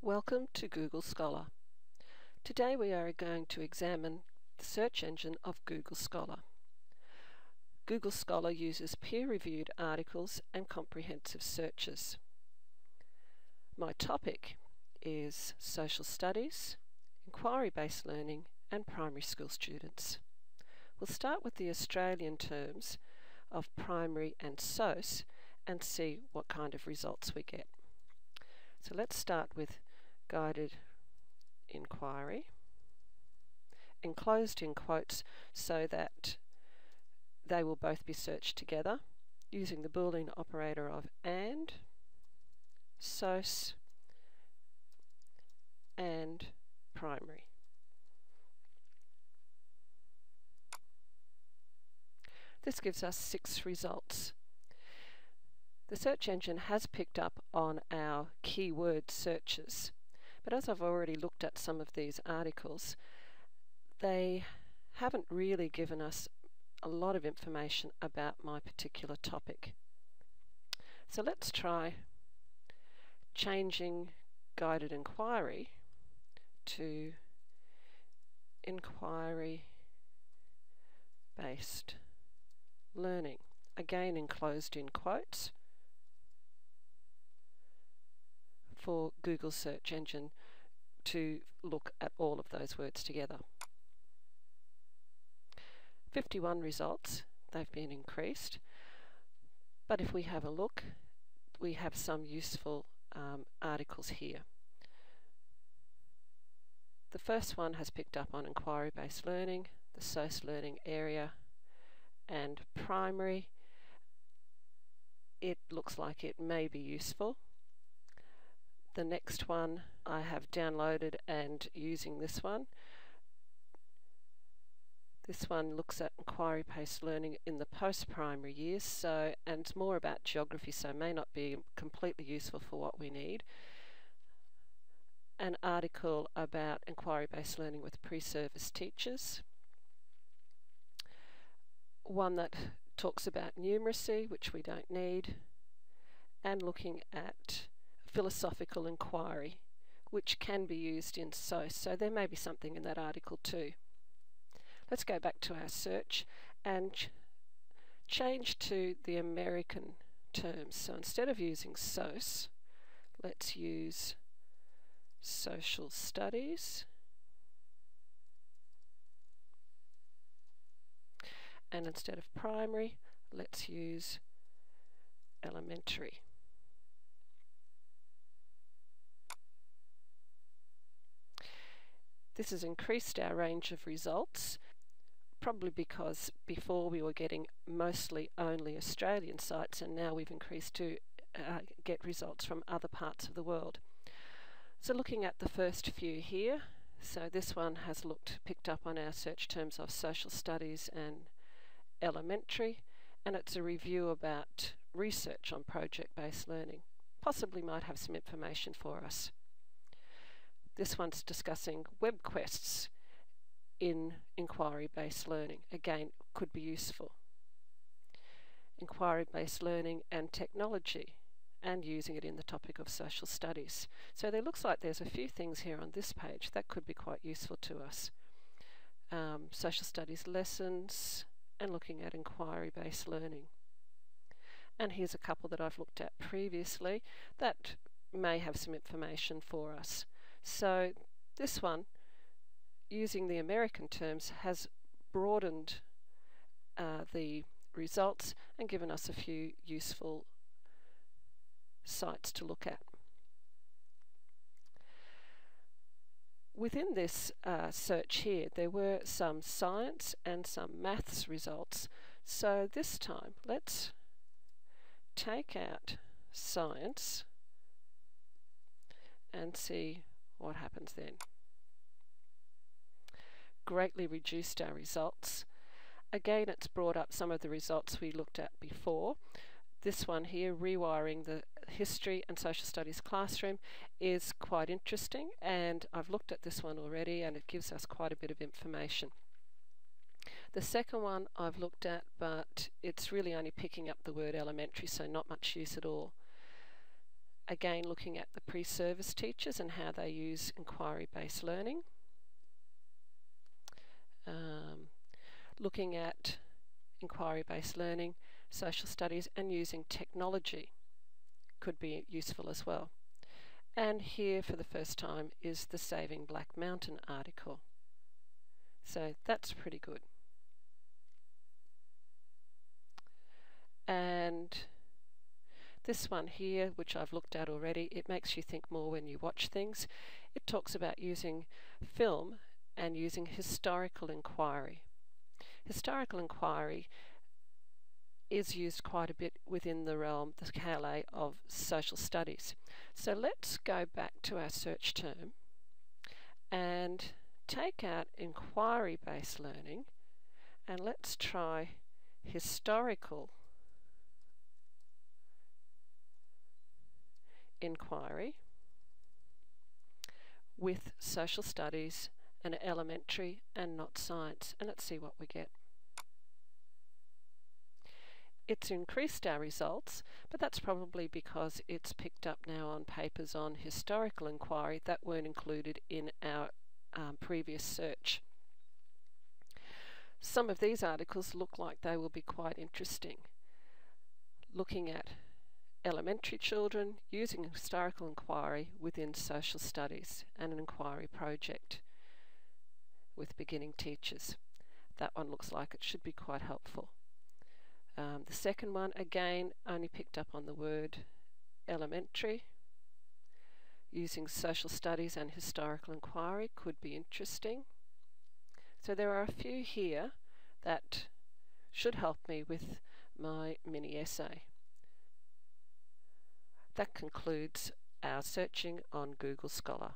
Welcome to Google Scholar. Today we are going to examine the search engine of Google Scholar. Google Scholar uses peer-reviewed articles and comprehensive searches. My topic is social studies, inquiry-based learning and primary school students. We'll start with the Australian terms of primary and SOS and see what kind of results we get. So let's start with guided inquiry, enclosed in quotes so that they will both be searched together using the Boolean operator of AND, SOS and primary. This gives us 6 results. The search engine has picked up on our keyword searches, but as I've already looked at some of these articles, they haven't really given us a lot of information about my particular topic. So let's try changing guided inquiry to inquiry-based learning, again enclosed in quotes, for Google search engine to look at all of those words together. 51 results, they've been increased, but if we have a look, we have some useful articles here. The first one has picked up on inquiry-based learning, the SOS learning area and primary. It looks like it may be useful. The next one I have downloaded and using this one. This one looks at inquiry-based learning in the post-primary years, and it's more about geography, so may not be completely useful for what we need. An article about inquiry-based learning with pre-service teachers. One that talks about numeracy, which we don't need, and looking at philosophical inquiry, which can be used in SOS, so there may be something in that article too. Let's go back to our search and change to the American terms. So instead of using SOS, let's use social studies, and instead of primary, let's use elementary. This has increased our range of results, probably because before we were getting mostly only Australian sites, and now we've increased to get results from other parts of the world. So looking at the first few here, so this one has picked up on our search terms of social studies and elementary, and it's a review about research on project-based learning. Possibly might have some information for us. This one's discussing web quests in inquiry-based learning. Again, could be useful. Inquiry-based learning and technology, and using it in the topic of social studies. So there looks like there's a few things here on this page that could be quite useful to us. Social studies lessons and looking at inquiry-based learning. And here's a couple that I've looked at previously that may have some information for us. So this one, using the American terms, has broadened the results and given us a few useful sites to look at. Within this search here, there were some science and some maths results. So this time, let's take out science and see what happens then. Greatly reduced our results. Again, it's brought up some of the results we looked at before. This one here, rewiring the history and social studies classroom, is quite interesting, and I've looked at this one already and it gives us quite a bit of information. The second one I've looked at, but it's really only picking up the word elementary, so not much use at all. Again, looking at the pre-service teachers and how they use inquiry-based learning. Looking at inquiry-based learning, social studies, and using technology could be useful as well. And here for the first time is the Saving Black Mountain article. So that's pretty good. And this one here, which I've looked at already, it makes you think more when you watch things. It talks about using film and using historical inquiry. Historical inquiry is used quite a bit within the realm, the KLA, of social studies. So let's go back to our search term and take out inquiry-based learning, and let's try historical inquiry with social studies and elementary and not science, and let's see what we get. It's increased our results, but that's probably because it's picked up now on papers on historical inquiry that weren't included in our previous search. Some of these articles look like they will be quite interesting. Looking at elementary children using historical inquiry within social studies and an inquiry project with beginning teachers. That one looks like it should be quite helpful. The second one, again, only picked up on the word elementary. Using social studies and historical inquiry could be interesting. So there are a few here that should help me with my mini essay. That concludes our searching on Google Scholar.